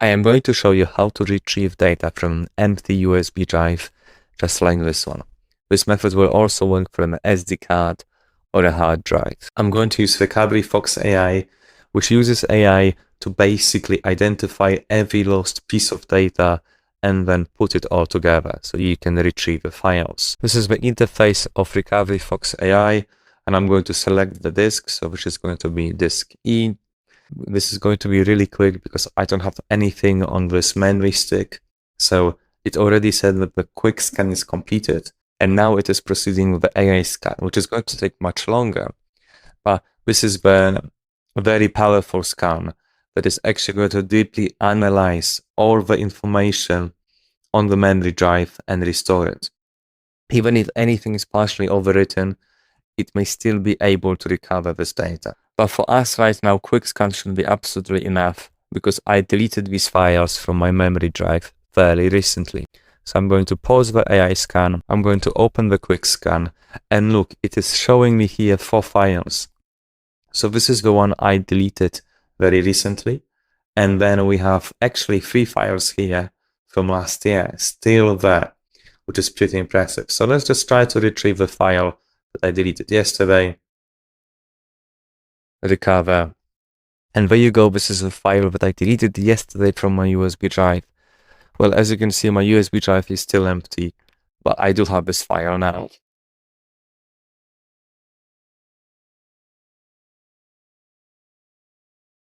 I am going to show you how to retrieve data from an empty USB drive, just like this one. This method will also work from an SD card or a hard drive. I'm going to use Recovery Fox AI, which uses AI to basically identify every lost piece of data and then put it all together so you can retrieve the files. This is the interface of Recovery Fox AI, and I'm going to select the disk, so which is going to be disk E. This is going to be really quick because I don't have anything on this memory stick. So it already said that the quick scan is completed, and now it is proceeding with the AI scan, which is going to take much longer. But this is the very powerful scan that is actually going to deeply analyze all the information on the memory drive and restore it. Even if anything is partially overwritten, it may still be able to recover this data. But for us right now, quick scan should be absolutely enough because I deleted these files from my memory drive fairly recently. So I'm going to pause the AI scan. I'm going to open the quick scan, and look, it is showing me here 4 files. So this is the one I deleted very recently. And then we have actually 3 files here from last year still there, which is pretty impressive. So let's just try to retrieve the file that I deleted yesterday. Recover. And there you go, this is a file that I deleted yesterday from my USB drive. Well, as you can see, my USB drive is still empty, but I do have this file now.